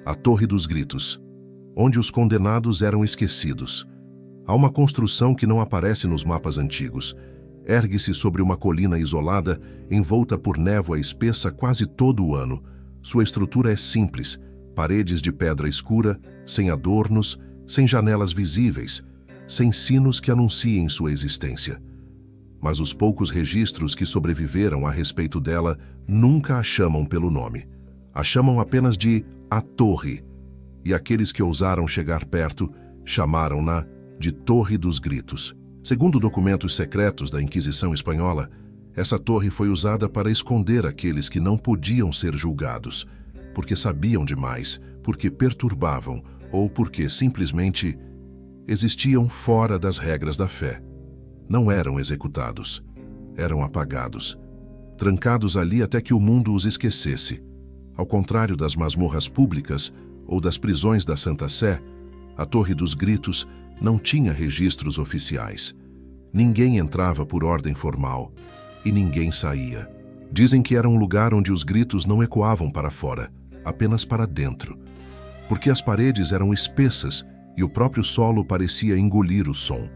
A Torre dos Gritos, onde os condenados eram esquecidos. Há uma construção que não aparece nos mapas antigos. Ergue-se sobre uma colina isolada, envolta por névoa espessa quase todo o ano. Sua estrutura é simples, paredes de pedra escura, sem adornos, sem janelas visíveis, sem sinos que anunciem sua existência. Mas os poucos registros que sobreviveram a respeito dela nunca a chamam pelo nome. A chamam apenas de a Torre, e aqueles que ousaram chegar perto chamaram-na de Torre dos Gritos. Segundo documentos secretos da Inquisição Espanhola, essa torre foi usada para esconder aqueles que não podiam ser julgados, porque sabiam demais, porque perturbavam ou porque simplesmente existiam fora das regras da fé. Não eram executados, eram apagados, trancados ali até que o mundo os esquecesse. Ao contrário das masmorras públicas ou das prisões da Santa Sé, a Torre dos Gritos não tinha registros oficiais. Ninguém entrava por ordem formal e ninguém saía. Dizem que era um lugar onde os gritos não ecoavam para fora, apenas para dentro, porque as paredes eram espessas e o próprio solo parecia engolir o som.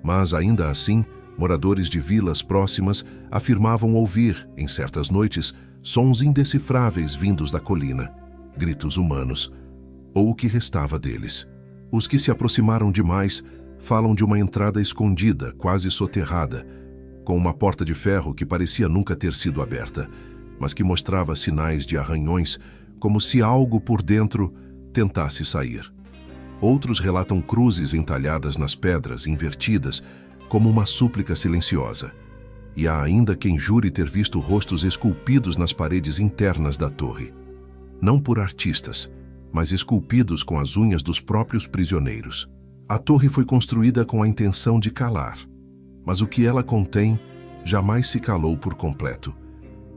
Mas, ainda assim, moradores de vilas próximas afirmavam ouvir, em certas noites, sons indecifráveis vindos da colina, gritos humanos, ou o que restava deles. Os que se aproximaram demais falam de uma entrada escondida, quase soterrada, com uma porta de ferro que parecia nunca ter sido aberta, mas que mostrava sinais de arranhões, como se algo por dentro tentasse sair. Outros relatam cruzes entalhadas nas pedras, invertidas, como uma súplica silenciosa. E há ainda quem jure ter visto rostos esculpidos nas paredes internas da torre. Não por artistas, mas esculpidos com as unhas dos próprios prisioneiros. A torre foi construída com a intenção de calar, mas o que ela contém jamais se calou por completo.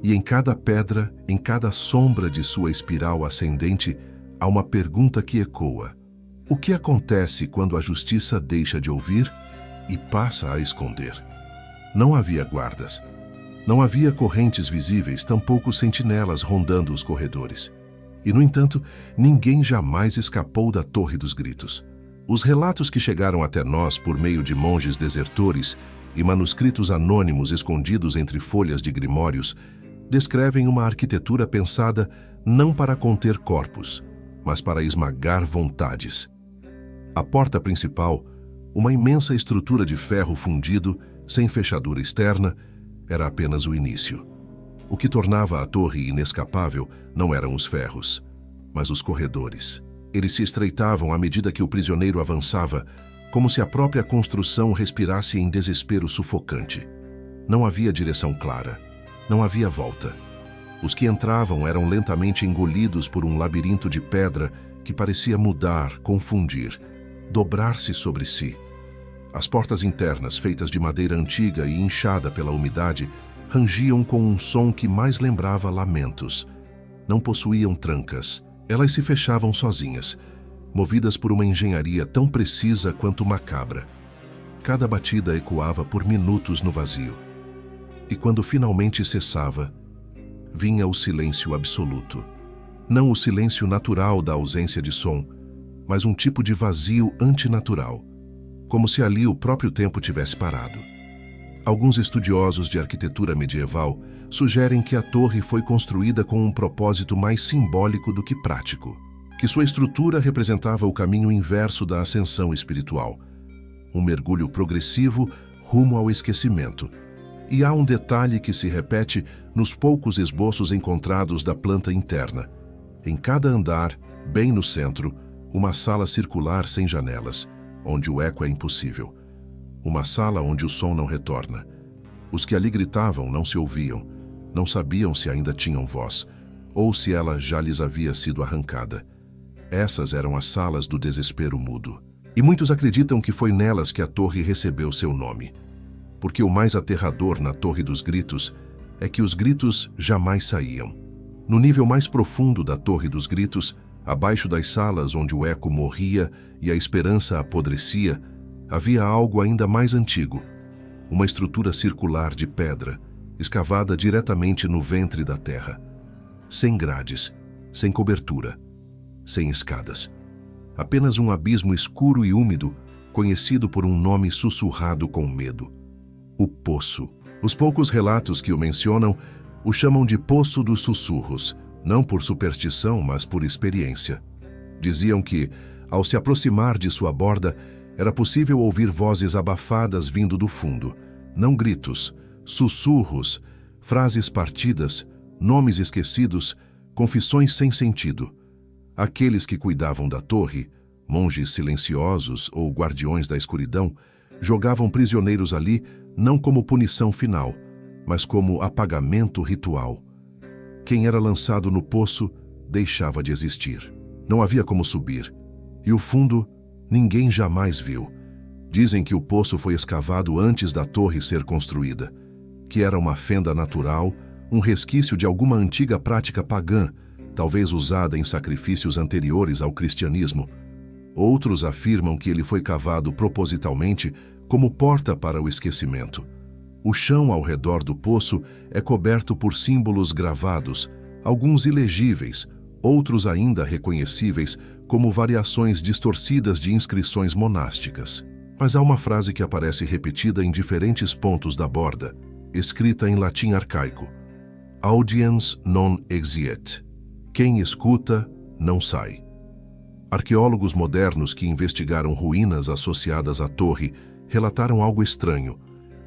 E em cada pedra, em cada sombra de sua espiral ascendente, há uma pergunta que ecoa. O que acontece quando a justiça deixa de ouvir e passa a esconder? Não havia guardas. Não havia correntes visíveis, tampouco sentinelas rondando os corredores. E, no entanto, ninguém jamais escapou da Torre dos Gritos. Os relatos que chegaram até nós por meio de monges desertores e manuscritos anônimos escondidos entre folhas de grimórios descrevem uma arquitetura pensada não para conter corpos, mas para esmagar vontades. A porta principal, uma imensa estrutura de ferro fundido, sem fechadura externa, era apenas o início. O que tornava a torre inescapável não eram os ferros, mas os corredores. Eles se estreitavam à medida que o prisioneiro avançava, como se a própria construção respirasse em desespero sufocante. Não havia direção clara, não havia volta. Os que entravam eram lentamente engolidos por um labirinto de pedra que parecia mudar, confundir, dobrar-se sobre si. As portas internas, feitas de madeira antiga e inchada pela umidade, rangiam com um som que mais lembrava lamentos. Não possuíam trancas. Elas se fechavam sozinhas, movidas por uma engenharia tão precisa quanto macabra. Cada batida ecoava por minutos no vazio. E quando finalmente cessava, vinha o silêncio absoluto. Não o silêncio natural da ausência de som, mas um tipo de vazio antinatural, como se ali o próprio tempo tivesse parado. Alguns estudiosos de arquitetura medieval sugerem que a torre foi construída com um propósito mais simbólico do que prático, que sua estrutura representava o caminho inverso da ascensão espiritual, um mergulho progressivo rumo ao esquecimento. E há um detalhe que se repete nos poucos esboços encontrados da planta interna. Em cada andar, bem no centro, uma sala circular sem janelas, onde o eco é impossível. Uma sala onde o som não retorna. Os que ali gritavam não se ouviam, não sabiam se ainda tinham voz, ou se ela já lhes havia sido arrancada. Essas eram as salas do desespero mudo. E muitos acreditam que foi nelas que a torre recebeu seu nome. Porque o mais aterrador na Torre dos Gritos é que os gritos jamais saíam. No nível mais profundo da Torre dos Gritos, abaixo das salas onde o eco morria e a esperança apodrecia, havia algo ainda mais antigo, uma estrutura circular de pedra, escavada diretamente no ventre da terra, sem grades, sem cobertura, sem escadas. Apenas um abismo escuro e úmido, conhecido por um nome sussurrado com medo: o Poço. Os poucos relatos que o mencionam o chamam de Poço dos Sussurros, não por superstição, mas por experiência. Diziam que, ao se aproximar de sua borda, era possível ouvir vozes abafadas vindo do fundo, não gritos, sussurros, frases partidas, nomes esquecidos, confissões sem sentido. Aqueles que cuidavam da torre, monges silenciosos ou guardiões da escuridão, jogavam prisioneiros ali não como punição final, mas como apagamento ritual. Quem era lançado no poço deixava de existir. Não havia como subir, e o fundo ninguém jamais viu. Dizem que o poço foi escavado antes da torre ser construída, que era uma fenda natural, um resquício de alguma antiga prática pagã, talvez usada em sacrifícios anteriores ao cristianismo. Outros afirmam que ele foi cavado propositalmente como porta para o esquecimento. O chão ao redor do poço é coberto por símbolos gravados, alguns ilegíveis, outros ainda reconhecíveis como variações distorcidas de inscrições monásticas. Mas há uma frase que aparece repetida em diferentes pontos da borda, escrita em latim arcaico: Audiens non exit. Quem escuta, não sai. Arqueólogos modernos que investigaram ruínas associadas à torre relataram algo estranho.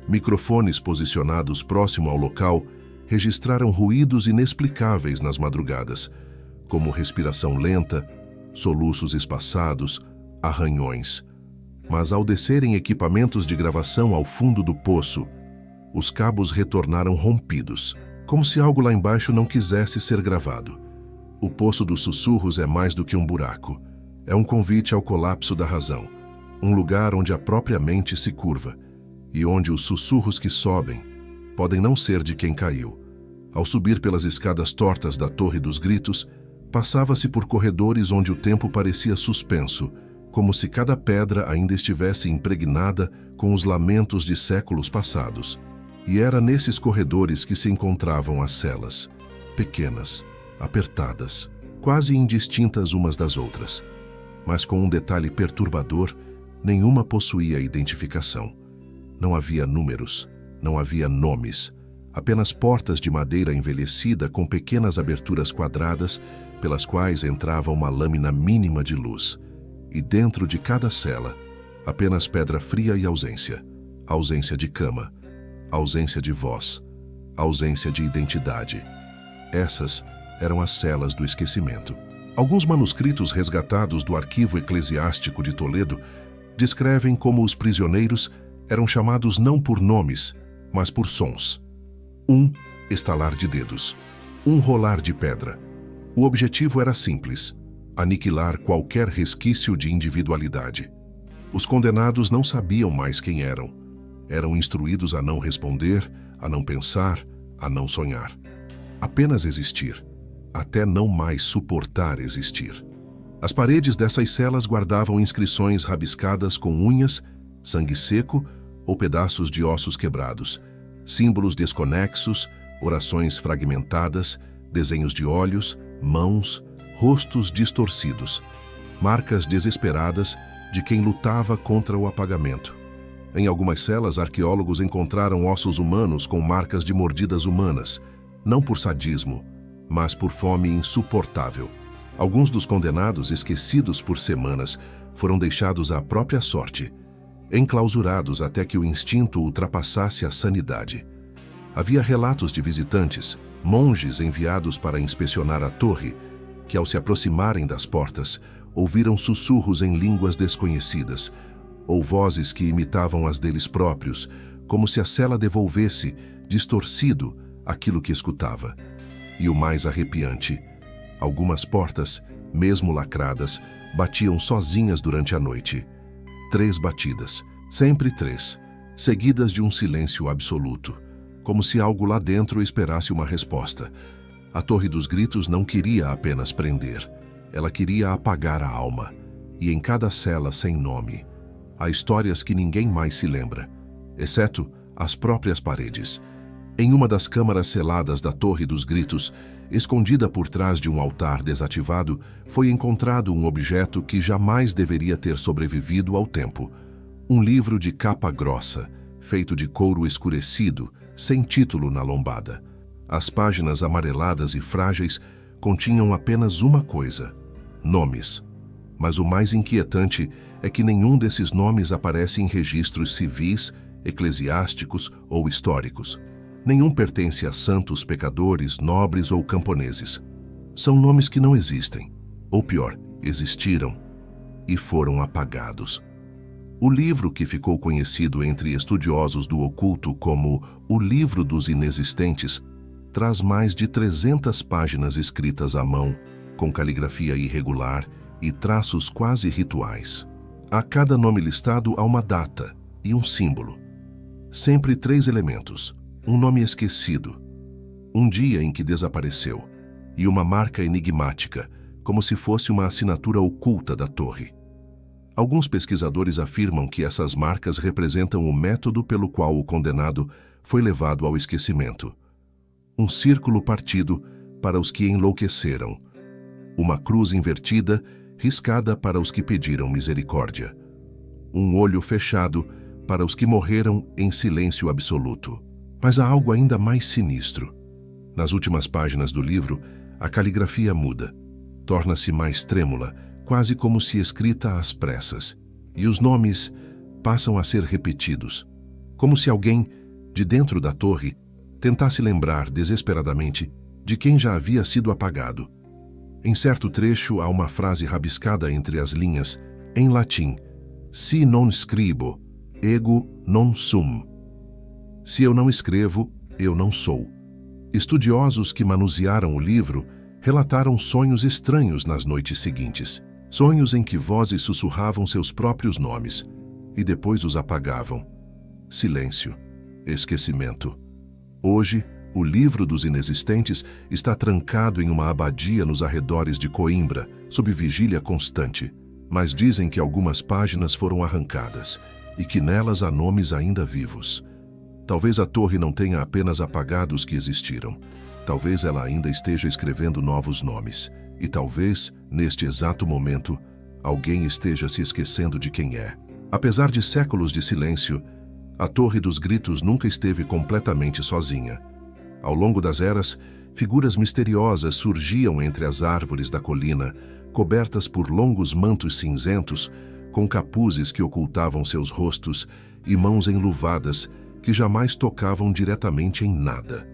Microfones posicionados próximo ao local registraram ruídos inexplicáveis nas madrugadas, como respiração lenta, soluços espaçados, arranhões. Mas ao descerem equipamentos de gravação ao fundo do poço, os cabos retornaram rompidos, como se algo lá embaixo não quisesse ser gravado. O Poço dos Sussurros é mais do que um buraco. É um convite ao colapso da razão, um lugar onde a própria mente se curva e onde os sussurros que sobem podem não ser de quem caiu. Ao subir pelas escadas tortas da Torre dos Gritos, passava-se por corredores onde o tempo parecia suspenso, como se cada pedra ainda estivesse impregnada com os lamentos de séculos passados. E era nesses corredores que se encontravam as celas, pequenas, apertadas, quase indistintas umas das outras. Mas com um detalhe perturbador, nenhuma possuía identificação. Não havia números, não havia nomes, apenas portas de madeira envelhecida com pequenas aberturas quadradas pelas quais entrava uma lâmina mínima de luz. E dentro de cada cela, apenas pedra fria e ausência. Ausência de cama, ausência de voz, ausência de identidade. Essas eram as celas do esquecimento. Alguns manuscritos resgatados do Arquivo Eclesiástico de Toledo descrevem como os prisioneiros eram chamados não por nomes, mas por sons. Um estalar de dedos, um rolar de pedra. O objetivo era simples: aniquilar qualquer resquício de individualidade. Os condenados não sabiam mais quem eram. Eram instruídos a não responder, a não pensar, a não sonhar. Apenas existir, até não mais suportar existir. As paredes dessas celas guardavam inscrições rabiscadas com unhas, sangue seco ou pedaços de ossos quebrados, símbolos desconexos, orações fragmentadas, desenhos de olhos, mãos, rostos distorcidos, marcas desesperadas de quem lutava contra o apagamento. Em algumas celas, arqueólogos encontraram ossos humanos com marcas de mordidas humanas, não por sadismo, mas por fome insuportável. Alguns dos condenados, esquecidos por semanas, foram deixados à própria sorte, enclausurados até que o instinto ultrapassasse a sanidade. Havia relatos de visitantes, monges enviados para inspecionar a torre, que ao se aproximarem das portas, ouviram sussurros em línguas desconhecidas, ou vozes que imitavam as deles próprios, como se a cela devolvesse, distorcido, aquilo que escutava. E o mais arrepiante, algumas portas, mesmo lacradas, batiam sozinhas durante a noite. 3 batidas, sempre 3, seguidas de um silêncio absoluto, como se algo lá dentro esperasse uma resposta. A Torre dos Gritos não queria apenas prender, ela queria apagar a alma, e em cada cela sem nome, há histórias que ninguém mais se lembra, exceto as próprias paredes. Em uma das câmaras seladas da Torre dos Gritos, Escondida por trás de um altar desativado, foi encontrado um objeto que jamais deveria ter sobrevivido ao tempo. Um livro de capa grossa, feito de couro escurecido, sem título na lombada. As páginas amareladas e frágeis continham apenas uma coisa: nomes. Mas o mais inquietante é que nenhum desses nomes aparece em registros civis, eclesiásticos ou históricos. Nenhum pertence a santos, pecadores, nobres ou camponeses. São nomes que não existem, ou pior, existiram e foram apagados. O livro, que ficou conhecido entre estudiosos do oculto como o Livro dos Inexistentes, traz mais de 300 páginas escritas à mão, com caligrafia irregular e traços quase rituais. A cada nome listado há uma data e um símbolo. Sempre 3 elementos: um nome esquecido, um dia em que desapareceu e uma marca enigmática, como se fosse uma assinatura oculta da torre. Alguns pesquisadores afirmam que essas marcas representam o método pelo qual o condenado foi levado ao esquecimento. Um círculo partido para os que enlouqueceram, uma cruz invertida riscada para os que pediram misericórdia, um olho fechado para os que morreram em silêncio absoluto. Mas há algo ainda mais sinistro. Nas últimas páginas do livro, a caligrafia muda, torna-se mais trêmula, quase como se escrita às pressas, e os nomes passam a ser repetidos, como se alguém, de dentro da torre, tentasse lembrar desesperadamente de quem já havia sido apagado. Em certo trecho há uma frase rabiscada entre as linhas, em latim: "Si non scribo, ego non sum." Se eu não escrevo, eu não sou. Estudiosos que manusearam o livro relataram sonhos estranhos nas noites seguintes. Sonhos em que vozes sussurravam seus próprios nomes e depois os apagavam. Silêncio. Esquecimento. Hoje, o Livro dos Inexistentes está trancado em uma abadia nos arredores de Coimbra, sob vigília constante. Mas dizem que algumas páginas foram arrancadas e que nelas há nomes ainda vivos. Talvez a torre não tenha apenas apagado os que existiram. Talvez ela ainda esteja escrevendo novos nomes. E talvez, neste exato momento, alguém esteja se esquecendo de quem é. Apesar de séculos de silêncio, a Torre dos Gritos nunca esteve completamente sozinha. Ao longo das eras, figuras misteriosas surgiam entre as árvores da colina, cobertas por longos mantos cinzentos, com capuzes que ocultavam seus rostos e mãos enluvadas que jamais tocavam diretamente em nada.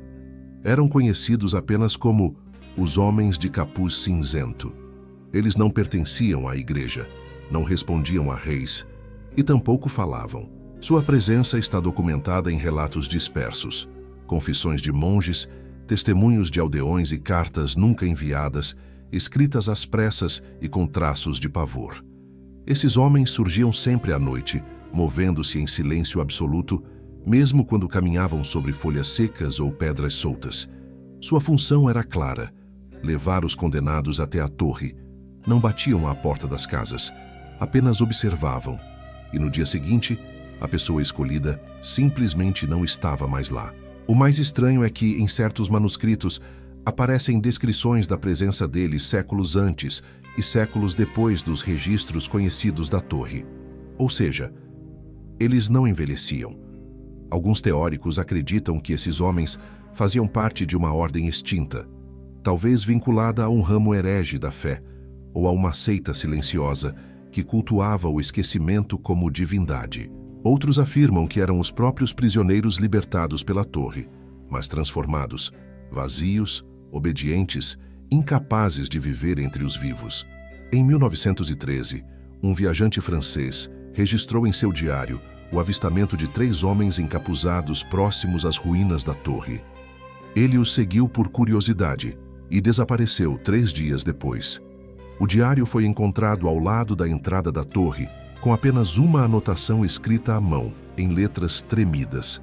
Eram conhecidos apenas como os Homens de Capuz Cinzento. Eles não pertenciam à igreja, não respondiam a reis e tampouco falavam. Sua presença está documentada em relatos dispersos, confissões de monges, testemunhos de aldeões e cartas nunca enviadas, escritas às pressas e com traços de pavor. Esses homens surgiam sempre à noite, movendo-se em silêncio absoluto, mesmo quando caminhavam sobre folhas secas ou pedras soltas. Sua função era clara: levar os condenados até a torre. Não batiam à porta das casas, apenas observavam. E no dia seguinte, a pessoa escolhida simplesmente não estava mais lá. O mais estranho é que, em certos manuscritos, aparecem descrições da presença deles séculos antes e séculos depois dos registros conhecidos da torre. Ou seja, eles não envelheciam. Alguns teóricos acreditam que esses homens faziam parte de uma ordem extinta, talvez vinculada a um ramo herege da fé ou a uma seita silenciosa que cultuava o esquecimento como divindade. Outros afirmam que eram os próprios prisioneiros libertados pela torre, mas transformados, vazios, obedientes, incapazes de viver entre os vivos. Em 1913, um viajante francês registrou em seu diário o avistamento de 3 homens encapuzados próximos às ruínas da torre. Ele os seguiu por curiosidade e desapareceu 3 dias depois. O diário foi encontrado ao lado da entrada da torre, com apenas uma anotação escrita à mão, em letras tremidas.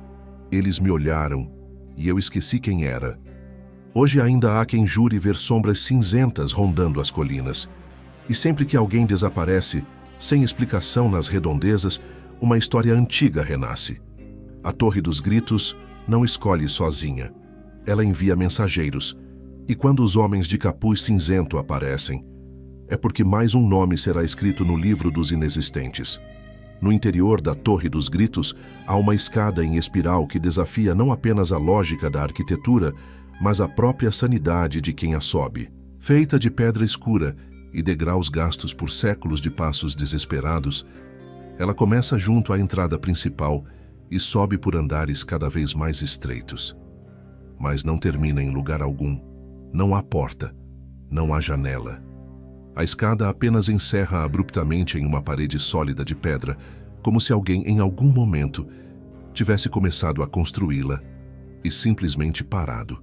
Eles me olharam e eu esqueci quem era. Hoje ainda há quem jure ver sombras cinzentas rondando as colinas. E sempre que alguém desaparece, sem explicação nas redondezas, uma história antiga renasce. A Torre dos Gritos não escolhe sozinha. Ela envia mensageiros, E quando os homens de capuz cinzento aparecem, é porque mais um nome será escrito no livro dos inexistentes. No interior da Torre dos Gritos, há uma escada em espiral que desafia não apenas a lógica da arquitetura, mas a própria sanidade de quem a sobe. Feita de pedra escura e degraus gastos por séculos de passos desesperados, ela começa junto à entrada principal e sobe por andares cada vez mais estreitos. Mas não termina em lugar algum. Não há porta, não há janela. A escada apenas encerra abruptamente em uma parede sólida de pedra, como se alguém, em algum momento, tivesse começado a construí-la e simplesmente parado.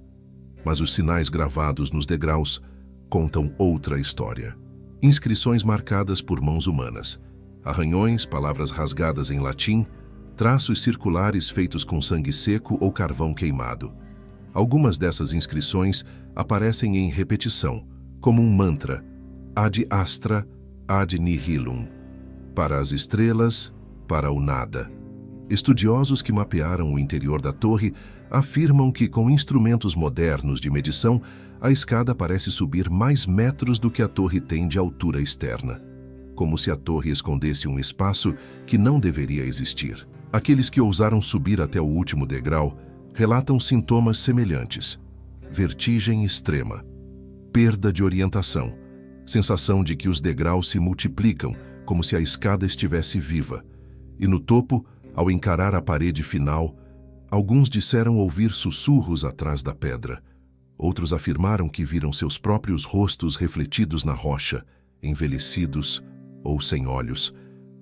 Mas os sinais gravados nos degraus contam outra história. Inscrições marcadas por mãos humanas, arranhões, palavras rasgadas em latim, traços circulares feitos com sangue seco ou carvão queimado. Algumas dessas inscrições aparecem em repetição, como um mantra, ad astra, ad nihilum, para as estrelas, para o nada. Estudiosos que mapearam o interior da torre afirmam que, com instrumentos modernos de medição, a escada parece subir mais metros do que a torre tem de altura externa, como se a torre escondesse um espaço que não deveria existir. Aqueles que ousaram subir até o último degrau relatam sintomas semelhantes: vertigem extrema, perda de orientação, sensação de que os degraus se multiplicam como se a escada estivesse viva. E no topo, ao encarar a parede final, alguns disseram ouvir sussurros atrás da pedra. Outros afirmaram que viram seus próprios rostos refletidos na rocha, envelhecidos ou sem olhos.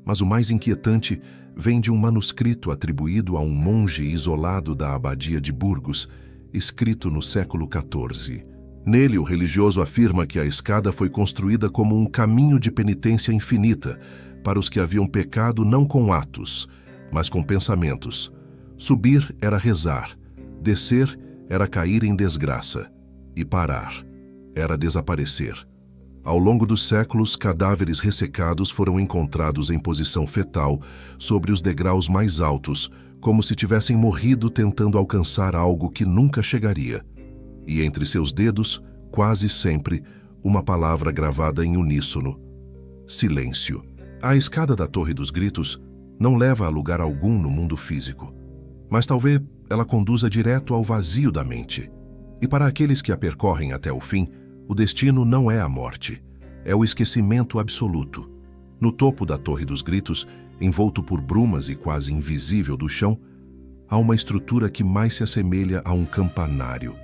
Mas o mais inquietante vem de um manuscrito atribuído a um monge isolado da abadia de Burgos, escrito no século XIV. Nele, o religioso afirma que a escada foi construída como um caminho de penitência infinita para os que haviam pecado não com atos, mas com pensamentos. Subir era rezar, descer era cair em desgraça, e parar era desaparecer. Ao longo dos séculos, cadáveres ressecados foram encontrados em posição fetal sobre os degraus mais altos, como se tivessem morrido tentando alcançar algo que nunca chegaria. E entre seus dedos, quase sempre, uma palavra gravada em uníssono: silêncio. A escada da Torre dos Gritos não leva a lugar algum no mundo físico, mas talvez ela conduza direto ao vazio da mente. E para aqueles que a percorrem até o fim, o destino não é a morte, é o esquecimento absoluto. No topo da Torre dos Gritos, envolto por brumas e quase invisível do chão, há uma estrutura que mais se assemelha a um campanário.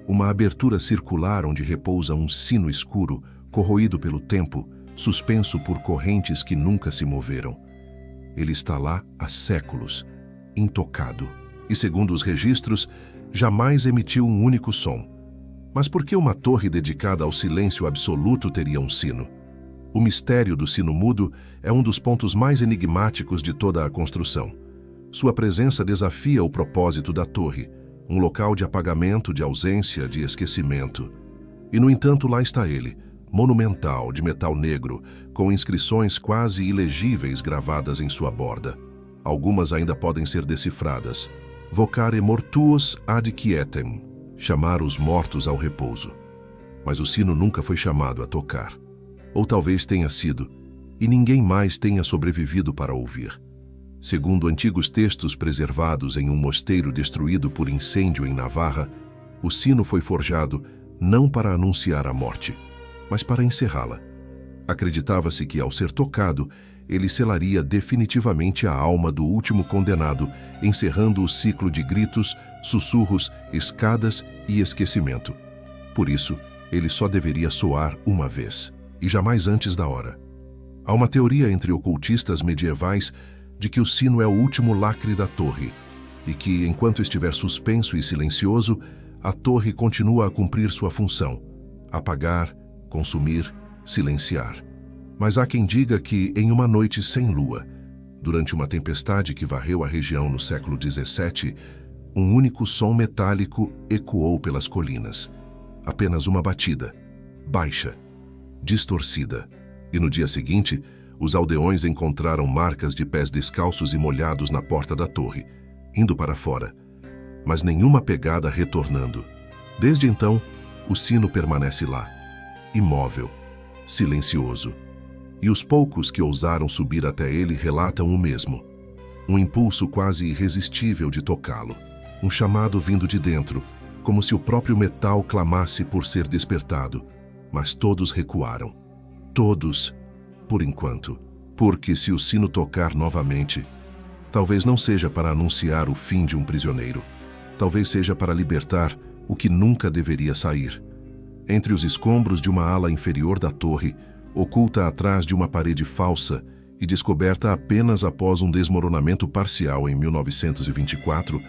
Uma abertura circular onde repousa um sino escuro, corroído pelo tempo, suspenso por correntes que nunca se moveram. Ele está lá há séculos, intocado, e, segundo os registros, jamais emitiu um único som. Mas por que uma torre dedicada ao silêncio absoluto teria um sino? O mistério do sino mudo é um dos pontos mais enigmáticos de toda a construção. Sua presença desafia o propósito da torre, um local de apagamento, de ausência, de esquecimento. E, no entanto, lá está ele, monumental, de metal negro, com inscrições quase ilegíveis gravadas em sua borda. Algumas ainda podem ser decifradas. Vocare mortuos ad quietem, chamar os mortos ao repouso. Mas o sino nunca foi chamado a tocar. Ou talvez tenha sido, e ninguém mais tenha sobrevivido para ouvir. Segundo antigos textos preservados em um mosteiro destruído por incêndio em Navarra, o sino foi forjado não para anunciar a morte, mas para encerrá-la. Acreditava-se que, ao ser tocado, ele selaria definitivamente a alma do último condenado, encerrando o ciclo de gritos, sussurros, escadas e esquecimento. Por isso, ele só deveria soar uma vez, e jamais antes da hora. Há uma teoria entre ocultistas medievais de que o sino é o último lacre da torre, e que, enquanto estiver suspenso e silencioso, a torre continua a cumprir sua função: apagar, consumir, silenciar. Mas há quem diga que, em uma noite sem lua, durante uma tempestade que varreu a região no século XVII, um único som metálico ecoou pelas colinas. Apenas uma batida, baixa, distorcida. E no dia seguinte, os aldeões encontraram marcas de pés descalços e molhados na porta da torre, indo para fora, mas nenhuma pegada retornando. Desde então, o sino permanece lá, imóvel, silencioso. E os poucos que ousaram subir até ele relatam o mesmo. Um impulso quase irresistível de tocá-lo. Um chamado vindo de dentro, como se o próprio metal clamasse por ser despertado. Mas todos recuaram. Todos, por enquanto. Porque se o sino tocar novamente, talvez não seja para anunciar o fim de um prisioneiro. Talvez seja para libertar o que nunca deveria sair. Entre os escombros de uma ala inferior da torre, oculta atrás de uma parede falsa e descoberta apenas após um desmoronamento parcial em 1924,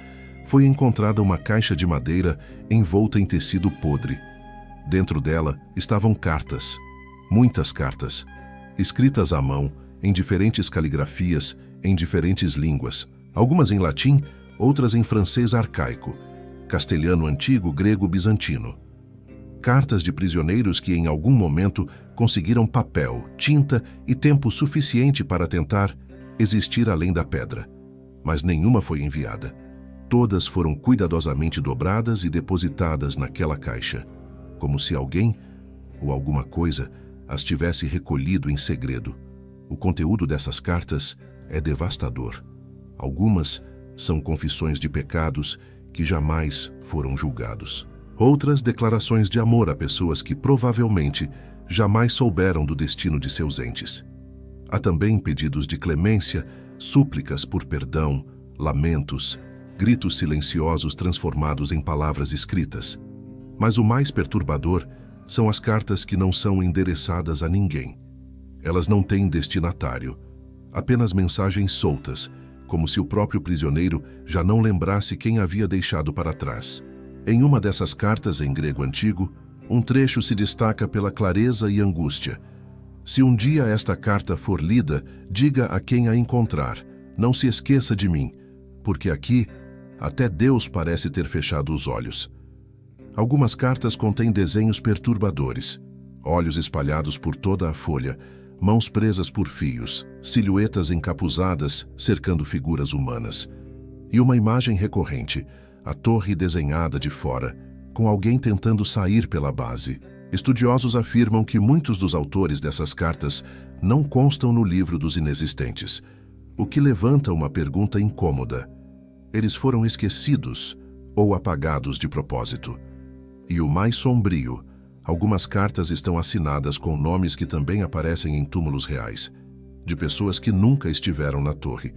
foi encontrada uma caixa de madeira envolta em tecido podre. Dentro dela estavam cartas, muitas cartas, escritas à mão, em diferentes caligrafias, em diferentes línguas, algumas em latim, outras em francês arcaico, castelhano antigo, grego bizantino. Cartas de prisioneiros que em algum momento conseguiram papel, tinta e tempo suficiente para tentar existir além da pedra. Mas nenhuma foi enviada. Todas foram cuidadosamente dobradas e depositadas naquela caixa, como se alguém ou alguma coisa as tivesse recolhido em segredo. O conteúdo dessas cartas é devastador. Algumas são confissões de pecados que jamais foram julgados. Outras, declarações de amor a pessoas que provavelmente jamais souberam do destino de seus entes. Há também pedidos de clemência, súplicas por perdão, lamentos, gritos silenciosos transformados em palavras escritas. Mas o mais perturbador são as cartas que não são endereçadas a ninguém. Elas não têm destinatário, apenas mensagens soltas, como se o próprio prisioneiro já não lembrasse quem havia deixado para trás. Em uma dessas cartas em grego antigo, um trecho se destaca pela clareza e angústia. Se um dia esta carta for lida, diga a quem a encontrar, não se esqueça de mim, porque aqui até Deus parece ter fechado os olhos. Algumas cartas contêm desenhos perturbadores, olhos espalhados por toda a folha, mãos presas por fios, silhuetas encapuzadas cercando figuras humanas. E uma imagem recorrente, a torre desenhada de fora, com alguém tentando sair pela base. Estudiosos afirmam que muitos dos autores dessas cartas não constam no livro dos inexistentes, o que levanta uma pergunta incômoda. Eles foram esquecidos ou apagados de propósito? E o mais sombrio, algumas cartas estão assinadas com nomes que também aparecem em túmulos reais, de pessoas que nunca estiveram na torre.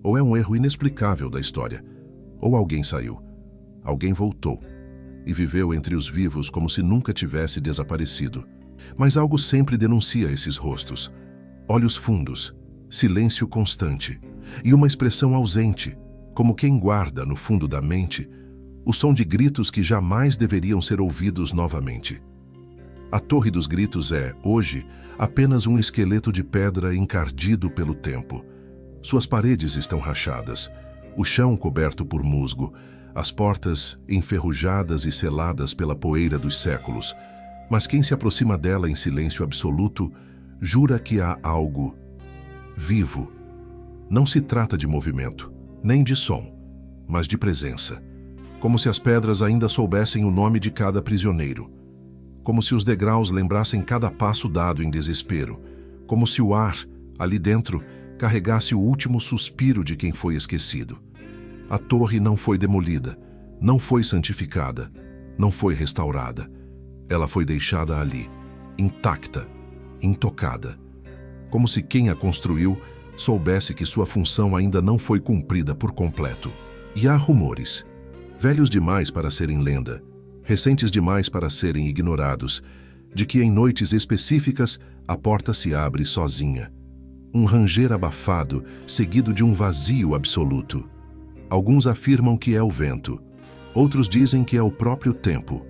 Ou é um erro inexplicável da história, ou alguém saiu, alguém voltou e viveu entre os vivos como se nunca tivesse desaparecido. Mas algo sempre denuncia esses rostos. Olhos fundos, silêncio constante e uma expressão ausente, como quem guarda no fundo da mente o som de gritos que jamais deveriam ser ouvidos novamente. A Torre dos Gritos é, hoje, apenas um esqueleto de pedra encardido pelo tempo. Suas paredes estão rachadas, o chão coberto por musgo, as portas enferrujadas e seladas pela poeira dos séculos. Mas quem se aproxima dela em silêncio absoluto, jura que há algo vivo. Não se trata de movimento, nem de som, mas de presença. Como se as pedras ainda soubessem o nome de cada prisioneiro. Como se os degraus lembrassem cada passo dado em desespero. Como se o ar, ali dentro, carregasse o último suspiro de quem foi esquecido. A torre não foi demolida, não foi santificada, não foi restaurada. Ela foi deixada ali, intacta, intocada. Como se quem a construiu soubesse que sua função ainda não foi cumprida por completo. E há rumores, velhos demais para serem lenda, recentes demais para serem ignorados, de que em noites específicas a porta se abre sozinha. Um ranger abafado, seguido de um vazio absoluto. Alguns afirmam que é o vento, outros dizem que é o próprio tempo,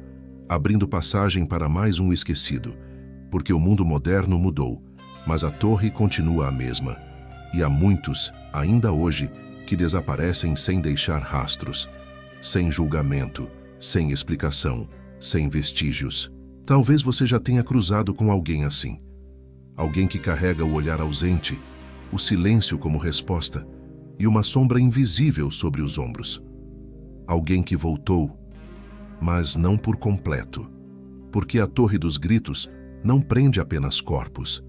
abrindo passagem para mais um esquecido, porque o mundo moderno mudou, mas a torre continua a mesma, e há muitos, ainda hoje, que desaparecem sem deixar rastros, sem julgamento, sem explicação, sem vestígios. Talvez você já tenha cruzado com alguém assim. Alguém que carrega o olhar ausente, o silêncio como resposta e uma sombra invisível sobre os ombros. Alguém que voltou, mas não por completo. porque a Torre dos Gritos não prende apenas corpos.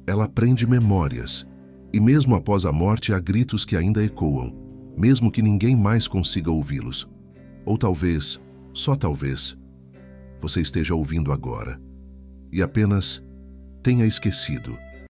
Ela prende memórias, e mesmo após a morte há gritos que ainda ecoam, mesmo que ninguém mais consiga ouvi-los. Ou talvez, só talvez, você esteja ouvindo agora e apenas tenha esquecido.